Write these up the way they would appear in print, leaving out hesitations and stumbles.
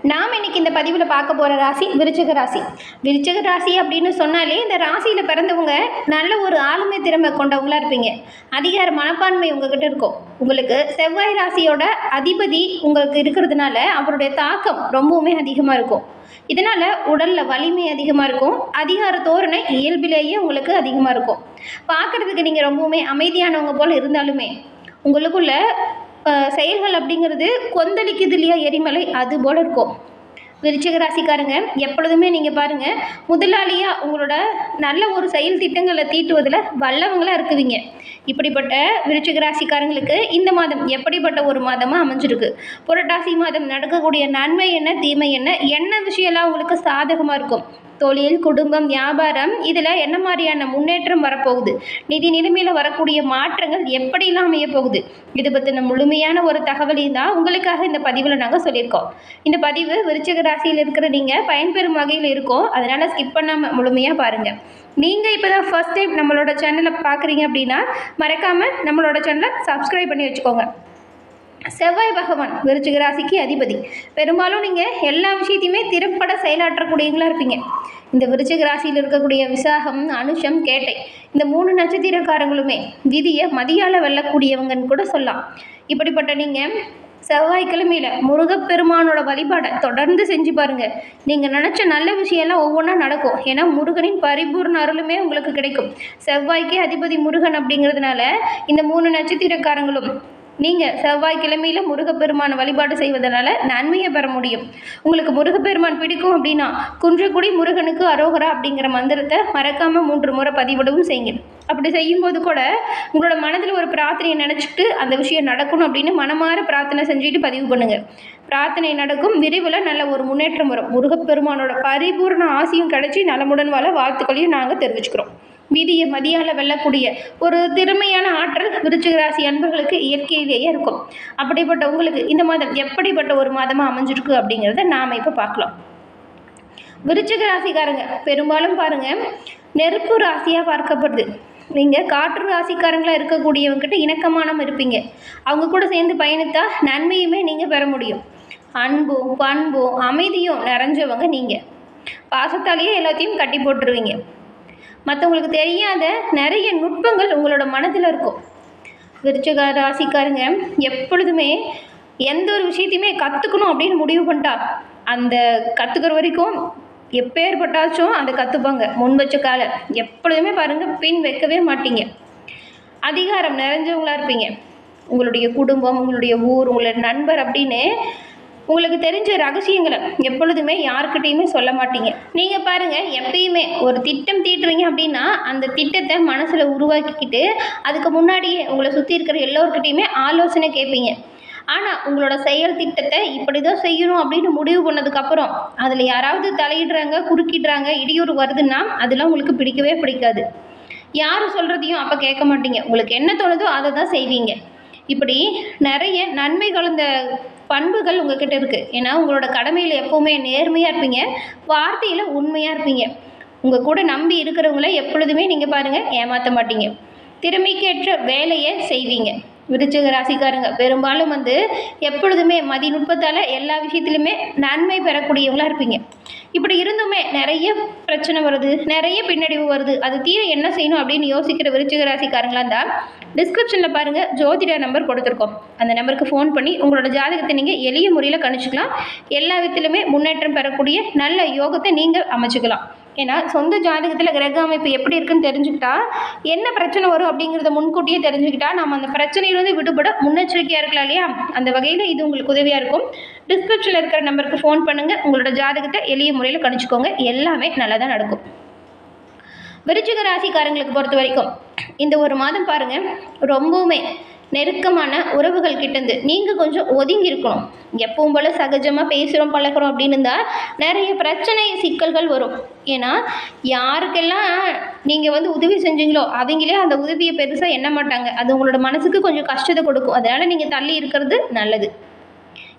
நாம் இன்னைக்கு இந்த பதிவில் பார்க்க போகிற ராசி விருச்சிக ராசி. விருச்சிக ராசி அப்படின்னு சொன்னாலே இந்த ராசியில் பிறந்தவங்க நல்ல ஒரு ஆளுமை திறமை கொண்டவங்களா இருப்பீங்க. அதிகார மனப்பான்மை உங்ககிட்ட இருக்கும். உங்களுக்கு செவ்வாய் ராசியோட அதிபதி உங்களுக்கு இருக்கிறதுனால அவருடைய தாக்கம் ரொம்பவுமே அதிகமாக இருக்கும். இதனால் உடலில் வலிமை அதிகமாக இருக்கும். அதிகார தோரணை இயல்பிலேயே உங்களுக்கு அதிகமாக இருக்கும். பார்க்குறதுக்கு நீங்கள் ரொம்பவுமே அமைதியானவங்க போல் இருந்தாலுமே உங்களுக்குள்ள செயல்கள் அப்படிங்கிறது கொந்தளிக்குது இல்லையா, எரிமலை அது போல் இருக்கும். விருச்சிக ராசிக்காரங்க எப்பொழுதுமே நீங்கள் பாருங்கள், முதலாளியாக உங்களோட நல்ல ஒரு செயல் திட்டங்களை தீட்டுவதில் வல்லவங்களாக இருக்குவீங்க. இப்படிப்பட்ட விருச்சிக ராசிக்காரங்களுக்கு இந்த மாதம் எப்படிப்பட்ட ஒரு மாதமாக அமைஞ்சிருக்கு. புரட்டாசி மாதம் நடக்கக்கூடிய நன்மை என்ன தீமை என்ன விஷயம்லாம் உங்களுக்கு சாதகமாக இருக்கும். தொழில், குடும்பம், வியாபாரம் இதில் என்ன மாதிரியான முன்னேற்றம் வரப்போகுது, நிதி நிலைமையில் வரக்கூடிய மாற்றங்கள் எப்படிலாம் அமைய போகுது, இது பற்றின முழுமையான ஒரு தகவலையும் தான் உங்களுக்காக இந்த பதிவில் நாங்கள் சொல்லியிருக்கோம். இந்த பதிவு விருச்சிக ராசியில் இருக்கிற நீங்கள் பயன்பெறும் வகையில் இருக்கும். அதனால் ஸ்கிப் பண்ணாமல் முழுமையாக பாருங்கள். நீங்கள் இப்போ தான் ஃபர்ஸ்ட் டைம் நம்மளோட சேனலை பார்க்குறீங்க அப்படின்னா மறக்காமல் நம்மளோட சேனலை சப்ஸ்கிரைப் பண்ணி வச்சுக்கோங்க. செவ்வாய் பகவான் விருச்சிக ராசிக்கு அதிபதி. பெரும்பாலும் நீங்கள் எல்லா விஷயத்தையுமே திறம்பட செயலாற்றக்கூடியவங்களா இருப்பீங்க. இந்த விருச்சிக ராசியில் இருக்கக்கூடிய விசாகம், அனுஷம், கேட்டை இந்த 3 நட்சத்திரக்காரங்களுமே விதியை மதியால் வெல்லக்கூடியவங்கன்னு கூட சொல்லலாம். இப்படிப்பட்ட நீங்கள் செவ்வாய்க்கிழமையில் முருகப்பெருமானோட வழிபாடை தொடர்ந்து செஞ்சு பாருங்கள். நீங்கள் நினச்ச நல்ல விஷயம்லாம் ஒவ்வொன்றா நடக்கும். ஏன்னா முருகனின் பரிபூர்ண அருளுமே உங்களுக்கு கிடைக்கும். செவ்வாய்க்கே அதிபதி முருகன் அப்படிங்கிறதுனால இந்த 3 நட்சத்திரக்காரங்களும் நீங்கள் செவ்வாய்க்கிழமையில் முருகப்பெருமானை வழிபாடு செய்வதனால நன்மையை பெற முடியும். உங்களுக்கு முருகப்பெருமான் பிடிக்கும் அப்படின்னா குன்றக்குடி முருகனுக்கு அரோகரா அப்படிங்கிற மந்திரத்தை மறக்காமல் 3 முறை பதிவிடவும் செய்யுங்க. அப்படி செய்யும்போது கூட உங்களோட மனதில் ஒரு பிரார்த்தனையை நினச்சிட்டு அந்த விஷயம் நடக்கணும் அப்படின்னு மனமாற பிரார்த்தனை செஞ்சுட்டு பதிவு பண்ணுங்கள். பிரார்த்தனை நடக்கும். விரைவில் நல்ல ஒரு முன்னேற்றம் வரும். முருகப்பெருமானோட பரிபூர்ண ஆசையும் கிடைச்சி நலமுடன் வாழ வாழ்த்துக்களையும் நாங்கள் தெரிவிச்சுக்கிறோம். விதியை மதியால் வெல்லக்கூடிய ஒரு திறமையான ஆற்றல் விருச்சிக ராசி அன்பர்களுக்கு இயற்கையிலேயே இருக்கும். அப்படிப்பட்ட உங்களுக்கு இந்த மாதம் எப்படிப்பட்ட ஒரு மாதமாக அமைஞ்சிருக்கு அப்படிங்கிறத நாம் இப்போ பார்க்கலாம். விருச்சிக ராசிக்காரங்க பெரும்பாலும் பாருங்கள் நெருப்பு ராசியாக பார்க்கப்படுது. நீங்கள் காற்று ராசிக்காரங்களாக இருக்கக்கூடியவங்ககிட்ட இணக்கமானம் இருப்பீங்க. அவங்க கூட சேர்ந்து பயணித்தா நன்மையுமே நீங்கள் பெற முடியும். அன்பும் பண்பும் அமைதியும் நிறைஞ்சவங்க நீங்கள். பாசத்தாலேயே எல்லாத்தையும் கட்டி போட்டுருவீங்க. மற்றவங்களுக்கு தெரியாத நிறைய நுட்பங்கள் உங்களோட மனதில் இருக்கும். விருச்சிக ராசிக்காரங்க எப்பொழுதுமே எந்த ஒரு விஷயத்தையுமே கற்றுக்கணும் அப்படின்னு முடிவு பண்ணிட்டா அந்த கற்றுக்கிற வரைக்கும் எப்பேற்பட்டாச்சும் அதை கற்றுப்பாங்க. முன் வச்ச காலை எப்பொழுதுமே பாருங்கள் பின் வைக்கவே மாட்டீங்க. அதிகாரம் நிறைஞ்சவங்களா இருப்பீங்க. உங்களுடைய குடும்பம், உங்களுடைய ஊர், உங்களோட நண்பர் அப்படின்னு உங்களுக்கு தெரிஞ்ச ரகசியங்களை எப்பொழுதுமே யாருக்கிட்டையுமே சொல்ல மாட்டீங்க. நீங்கள் பாருங்கள் எப்பயுமே ஒரு திட்டம் தீட்டுறீங்க அப்படின்னா அந்த திட்டத்தை மனசில் உருவாக்கிக்கிட்டு அதுக்கு முன்னாடியே உங்களை சுற்றி இருக்கிற எல்லோருக்கிட்டையுமே ஆலோசனை கேட்பீங்க. ஆனால் உங்களோட செயல் திட்டத்தை இப்படி தான் செய்யணும் அப்படின்னு முடிவு பண்ணதுக்கப்புறம் அதில் யாராவது தலையிடுறாங்க, குறுக்கிடுறாங்க, இடையூறு வருதுன்னா அதெல்லாம் உங்களுக்கு பிடிக்கவே பிடிக்காது. யார் சொல்கிறதையும் அப்போ கேட்க மாட்டீங்க. உங்களுக்கு என்ன தோணுதோ அதை தான் செய்வீங்க. இப்படி நிறைய நன்மை கலந்த பண்புகள் உங்ககிட்ட இருக்குது. ஏன்னா உங்களோட கடமையில் எப்போவுமே நேர்மையாக இருப்பீங்க. வார்த்தையில் உண்மையாக இருப்பீங்க. உங்கள் கூட நம்பி இருக்கிறவங்கள எப்பொழுதுமே நீங்கள் பாருங்கள் ஏமாற்ற மாட்டீங்க. திறமைக்கேற்ற வேலையை செய்வீங்க. விருச்சிக ராசிக்காரங்க பெரும்பாலும் எப்பொழுதுமே மதிநுட்பத்தால் எல்லா விஷயத்துலையுமே நன்மை பெறக்கூடியவங்களாக இருப்பீங்க. இப்படி இருந்துமே நிறைய பிரச்சனை வருது, நிறைய பின்னடைவு வருது, அது தீர என்ன செய்யணும் அப்படின்னு யோசிக்கிற விருச்சிக ராசிக்காரங்களா இருந்தால் டிஸ்கிரிப்ஷனில் பாருங்கள் ஜோதிட நம்பர் கொடுத்துருக்கோம். அந்த நம்பருக்கு ஃபோன் பண்ணி உங்களோட ஜாதகத்தை நீங்கள் எளிய முறையில் கணிச்சிக்கலாம். எல்லா விதத்திலுமே முன்னேற்றம் பெறக்கூடிய நல்ல யோகத்தை நீங்கள் அமைச்சிக்கலாம். ஏன்னா சொந்த ஜாதகத்தில் கிரக அமைப்பு எப்படி இருக்குன்னு தெரிஞ்சுக்கிட்டா என்ன பிரச்சனை வரும் அப்படிங்கிறத முன்கூட்டியே தெரிஞ்சுக்கிட்டா நம்ம அந்த பிரச்சனையிலிருந்து விடுபட முன்னெச்சரிக்கையாக இருக்கலாம் இல்லையா? அந்த வகையில் இது உங்களுக்கு உதவியாக இருக்கும். டிஸ்கிரிப்ஷனில் இருக்கிற நம்பருக்கு ஃபோன் பண்ணுங்கள். உங்களோட ஜாதகத்தை எளிய முறையில் கணிச்சிக்கோங்க. எல்லாமே நல்லா தான் நடக்கும். விருச்சிக ராசிக்காரங்களுக்கு பொறுத்த வரைக்கும் இந்த ஒரு மாதம் பாருங்கள் ரொம்பவுமே நெருக்கமான உறவுகள் கிட்டேருந்து நீங்கள் கொஞ்சம் ஒதுங்கி இருக்கணும். எப்பவும் போல் சகஜமாக பேசுகிறோம் பழகிறோம் அப்படின்னு இருந்தால் நிறைய பிரச்சனை சிக்கல்கள் வரும். ஏன்னா யாருக்கெல்லாம் நீங்கள் உதவி செஞ்சீங்களோ அவங்களே அந்த உதவியை பெருசாக எண்ண மாட்டாங்க. அது உங்களோட மனசுக்கு கொஞ்சம் கஷ்டத்தை கொடுக்கும். அதனால் நீங்கள் தள்ளி இருக்கிறது நல்லது.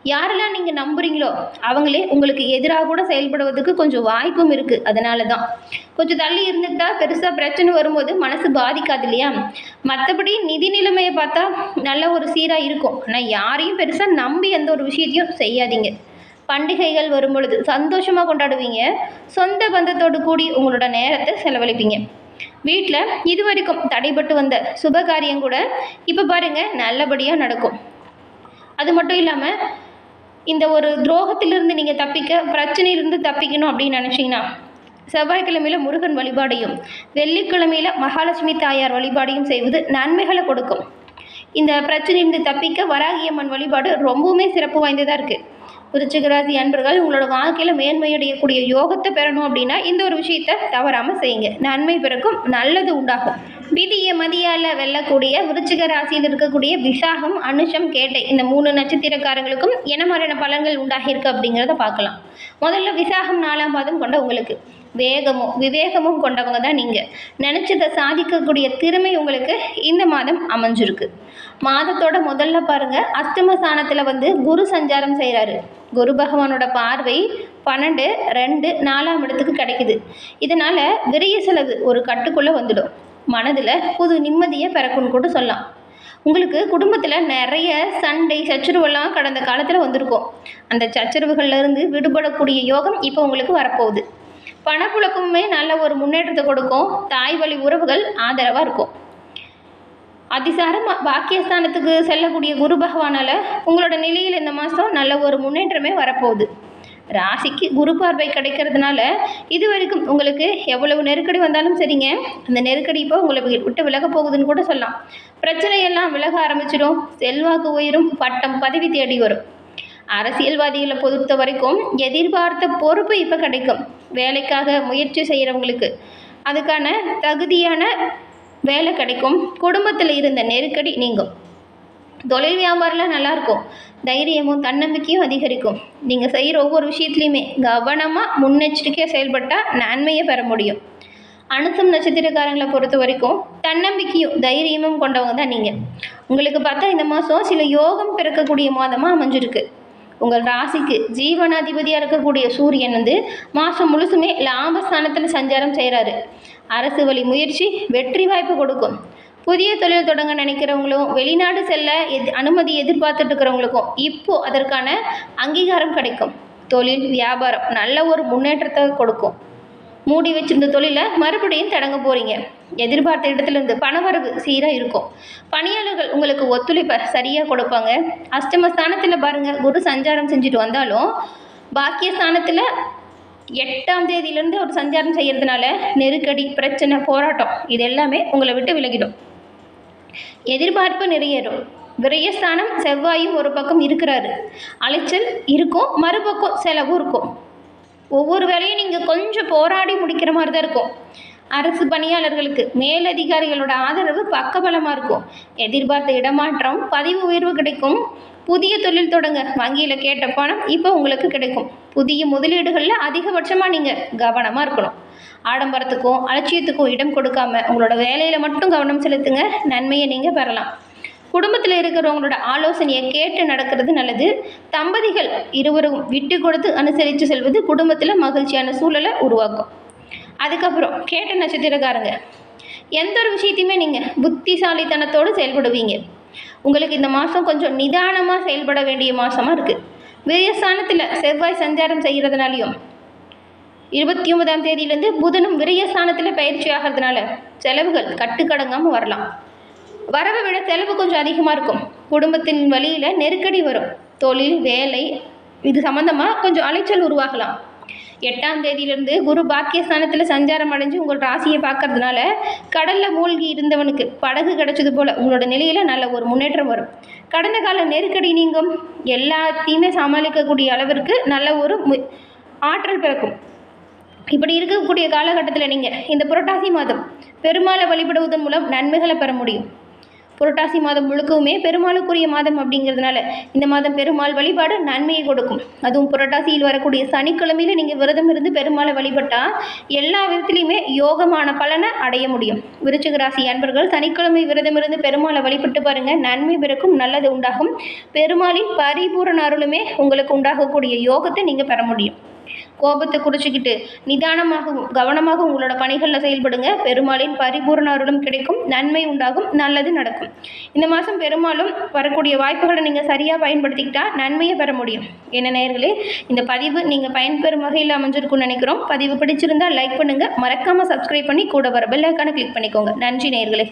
யாரெல்லாம் நீங்கள் நம்புறீங்களோ அவங்களே உங்களுக்கு எதிராக கூட செயல்படுவதற்கு கொஞ்சம் வாய்ப்பும் இருக்குது. அதனால தான் கொஞ்சம் தள்ளி இருந்துக்கிட்டா பெருசாக பிரச்சனை வரும்போது மனசு பாதிக்காது இல்லையா? மற்றபடி நிதி நிலைமையை பார்த்தா நல்ல ஒரு சீராக இருக்கும். ஆனால் யாரையும் பெருசாக நம்பி எந்த ஒரு விஷயத்தையும் செய்யாதீங்க. பண்டிகைகள் வரும் பொழுது சந்தோஷமாக கொண்டாடுவீங்க. சொந்த பந்தத்தோடு கூடி உங்களோட நேரத்தை செலவழிப்பீங்க. வீட்டில் இது வரைக்கும் தடைபட்டு வந்த சுபகாரியம் கூட இப்போ பாருங்கள் நல்லபடியாக நடக்கும். அது மட்டும் இல்லாமல் இந்த ஒரு துரோகத்திலிருந்து நீங்கள் பிரச்சனையிலிருந்து தப்பிக்கணும் அப்படின்னு நினச்சிங்கன்னா செவ்வாய்க்கிழமையில் முருகன் வழிபாடையும் வெள்ளிக்கிழமையில் மகாலட்சுமி தாயார் வழிபாடையும் செய்வது நன்மைகளை கொடுக்கும். இந்த பிரச்சனையிலிருந்து தப்பிக்க வராகியம்மன் வழிபாடு ரொம்பவுமே சிறப்பு வாய்ந்ததாக இருக்குது. விருச்சிக ராசி அன்பர்கள் உங்களோட வாழ்க்கையில் மேன்மையடையக்கூடிய யோகத்தை பெறணும் அப்படின்னா இந்த ஒரு விஷயத்தை தவறாமல் செய்யுங்க. நன்மை பிறக்கும், நல்லது உண்டாகும். விதியை மதியால் வெல்லக்கூடிய விருச்சிக ராசியில் இருக்கக்கூடிய விசாகம், அனுஷம், கேட்டை இந்த 3 நட்சத்திரக்காரங்களுக்கும் என்ன மாதிரியான பலன்கள் உண்டாகியிருக்கு அப்படிங்கிறத பார்க்கலாம். முதல்ல விசாகம் 4ஆம் பாதம் கொண்ட உங்களுக்கு வேகமும் விவேகமும் கொண்டவங்க தான் நீங்கள். நினச்சதை சாதிக்கக்கூடிய திறமை உங்களுக்கு இந்த மாதம் அமைஞ்சிருக்கு. மாதத்தோட முதல்ல பாருங்கள், அஷ்டம ஸ்தானத்தில் குரு சஞ்சாரம் செய்கிறாரு. குரு பகவானோட பார்வை 12, 2, 4ஆம் இடத்துக்கு கிடைக்குது. இதனால் விரைய செலவு ஒரு கட்டுக்குள்ளே வந்துடும். மனதில் புது நிம்மதியை பிறக்குன்னு கூட சொல்லலாம். உங்களுக்கு குடும்பத்தில் நிறைய சண்டை சச்சரவெல்லாம் கடந்த காலத்தில் வந்திருக்கும். அந்த சச்சரவுகள்லேருந்து விடுபடக்கூடிய யோகம் இப்போ உங்களுக்கு வரப்போகுது. பணப்புழக்கமுமே நல்ல ஒரு முன்னேற்றத்தை கொடுக்கும். தாய் வழி உறவுகள் ஆதரவாக இருக்கும். அதிசாரம் பாக்கியஸ்தானத்துக்கு செல்லக்கூடிய குரு பகவானால் உங்களோட நிலையில் இந்த மாதம் நல்ல ஒரு முன்னேற்றமே வரப்போகுது. ராசிக்கு குரு பார்வை கிடைக்கிறதுனால இது வரைக்கும் உங்களுக்கு எவ்வளவு நெருக்கடி வந்தாலும் சரிங்க, அந்த நெருக்கடி இப்போ உங்களை விட்டு விலக போகுதுன்னு கூட சொல்லலாம். பிரச்சனையெல்லாம் விலக ஆரம்பிச்சிடும். செல்வாக்கு உயரும், பட்டம் பதவி தேடி வரும். அரசியல்வாதிகளை பொறுத்த வரைக்கும் எதிர்பார்த்த பொறுப்பு இப்போ கிடைக்கும். வேலைக்காக முயற்சி செய்கிறவங்களுக்கு அதுக்கான தகுதியான வேலை கிடைக்கும். குடும்பத்தில் இருந்த நெருக்கடி நீங்கும். தொழில் வியாபாரம்லாம் நல்லாயிருக்கும். தைரியமும் தன்னம்பிக்கையும் அதிகரிக்கும். நீங்கள் செய்கிற ஒவ்வொரு விஷயத்துலையுமே கவனமாக முன்னெச்சரிக்கையாக செயல்பட்டால் நன்மையை பெற முடியும். அனுசம் நட்சத்திரக்காரங்களை பொறுத்த வரைக்கும் தன்னம்பிக்கையும் தைரியமும் கொண்டவங்க தான் நீங்கள். உங்களுக்கு பார்த்தா இந்த மாதம் சில யோகம் பிறக்கக்கூடிய மாதமாக அமைஞ்சிருக்கு. உங்கள் ராசிக்கு ஜீவனாதிபதியாக இருக்கக்கூடிய சூரியன் மாதம் முழுசுமே லாபஸ்தானத்தில் சஞ்சாரம் செய்கிறாரு. அரசு வழி முயற்சி வெற்றி வாய்ப்பு கொடுக்கும். புதிய தொழில் தொடங்க நினைக்கிறவங்களும் வெளிநாடு செல்ல அனுமதி எதிர்பார்த்துட்டு இருக்கிறவங்களுக்கும் இப்போது அதற்கான அங்கீகாரம் கிடைக்கும். தொழில் வியாபாரம் நல்ல ஒரு முன்னேற்றத்தை கொடுக்கும். மூடி வச்சிருந்த தொழிலை மறுபடியும் தொடங்க போகிறீங்க. எதிர்பார்த்த இடத்துலேருந்து பணவரவு சீராக இருக்கும். பணியாளர்கள் உங்களுக்கு ஒத்துழைப்பை சரியாக கொடுப்பாங்க. அஷ்டமஸ்தானத்தில் பாருங்கள், குரு சஞ்சாரம் செஞ்சுட்டு வந்தாலும் பாக்கியஸ்தானத்தில் 8ஆம் தேதியிலேருந்து ஒரு சஞ்சாரம் செய்கிறதுனால நெருக்கடி, பிரச்சனை, போராட்டம் இது எல்லாமே உங்களை விட்டு விலகிடும். எதிர்பார்ப்பு நிறைவேறும். விரயஸ்தானம் செவ்வாயும் ஒரு பக்கம் இருக்கிறாரு. அலைச்சல் இருக்கும், மறுபக்கம் செலவும் இருக்கும். ஒவ்வொரு வேலையும் நீங்கள் கொஞ்சம் போராடி முடிக்கிற மாதிரி தான் இருக்கும். அரசு பணியாளர்களுக்கு மேலதிகாரிகளோட ஆதரவு பக்கபலமாக இருக்கும். எதிர்பார்த்த இடமாற்றம், பதவி உயர்வு கிடைக்கும். புதிய தொழில் தொடங்க வங்கியில் கேட்ட பணம் இப்போ உங்களுக்கு கிடைக்கும். புதிய முதலீடுகளில் அதிகபட்சமாக நீங்கள் கவனமாக இருக்கணும். ஆடம்பரத்துக்கும் அலட்சியத்துக்கும் இடம் கொடுக்காம உங்களோட வேலையில் மட்டும் கவனம் செலுத்துங்க. நன்மையை நீங்கள் பெறலாம். குடும்பத்தில் இருக்கிறவங்களோட ஆலோசனையை கேட்டு நடக்கிறது நல்லது. தம்பதிகள் இருவரும் விட்டு கொடுத்து அனுசரித்து செல்வது குடும்பத்தில் மகிழ்ச்சியான சூழலை உருவாக்கும். அதுக்கப்புறம் கேட்ட நட்சத்திரக்காரங்க எந்த ஒரு விஷயத்தையுமே நீங்கள் புத்திசாலித்தனத்தோடு செயல்படுவீங்க. உங்களுக்கு இந்த மாதம் கொஞ்சம் நிதானமாக செயல்பட வேண்டிய மாதமாக இருக்குது. விரயஸ்தானத்தில் செவ்வாய் சஞ்சாரம் செய்கிறதுனாலையும் 29ஆம் தேதியிலேருந்து புதனும் விரயஸ்தானத்தில் பயிற்சி ஆகிறதுனால செலவுகள் கட்டுக்கடங்காமல் வரலாம். வரவை விட செலவு கொஞ்சம் அதிகமாக இருக்கும். குடும்பத்தின் வழியில் நெருக்கடி வரும். தொழில் வேலை இது சம்மந்தமாக கொஞ்சம் அலைச்சல் உருவாகலாம். 8ஆம் தேதியிலிருந்து குரு பாக்கியஸ்தானத்தில் சஞ்சாரம் அடைஞ்சு உங்கள் ராசியை பார்க்கறதுனால கடலில் மூழ்கி இருந்தவனுக்கு படகு கிடைச்சது போல் உங்களோட நிலையில் நல்ல ஒரு முன்னேற்றம் வரும். கடந்த கால நெருக்கடி நீங்கும். எல்லாத்தையுமே சமாளிக்கக்கூடிய அளவிற்கு நல்ல ஒரு ஆற்றல் பிறக்கும். இப்படி இருக்கக்கூடிய காலகட்டத்தில் நீங்கள் இந்த புரட்டாசி மாதம் பெருமாளை வழிபடுவதன் மூலம் நன்மைகளை பெற முடியும். புரட்டாசி மாதம் முழுக்கவுமே பெருமாளுக்குரிய மாதம் அப்படிங்கிறதுனால இந்த மாதம் பெருமாள் வழிபாடு நன்மையை கொடுக்கும். அதுவும் புரட்டாசியில் வரக்கூடிய சனிக்கிழமையில் நீங்கள் விரதம் இருந்து பெருமாளை வழிபட்டால் எல்லா விதத்துலையுமே யோகமான பலனை அடைய முடியும். விருச்சிக ராசி அன்பர்கள் சனிக்கிழமை விரதம் இருந்து பெருமாளை வழிபட்டு பாருங்கள், நன்மை பிறக்கும், நல்லது உண்டாகும். பெருமாளின் பரிபூரண அருளுமே உங்களுக்கு உண்டாகக்கூடிய யோகத்தை நீங்கள் பெற முடியும். கோபத்தை குறைச்சிக்கிட்டு நிதானமாகவும் கவனமாக உங்களோட பணிகளில் செயல்படுங்க. பெருமாளின் பரிபூரண அருளும் கிடைக்கும், நன்மை உண்டாகும், நல்லது நடக்கும். இந்த மாதம் பெரும்பாலும் வரக்கூடிய வாய்ப்புகளை நீங்கள் சரியாக பயன்படுத்திக்கிட்டா நன்மையை பெற முடியும். என்ன நேயர்களே, இந்த பதிவு நீங்கள் பயன்பெறும் வகையில் அமைஞ்சிருக்கும்னு நினைக்கிறோம். பதிவு பிடிச்சிருந்தால் லைக் பண்ணுங்கள், மறக்காமல் சப்ஸ்கிரைப் பண்ணி கூட வர பெல் ஐக்கானை கிளிக் பண்ணிக்கோங்க. நன்றி நேயர்களே.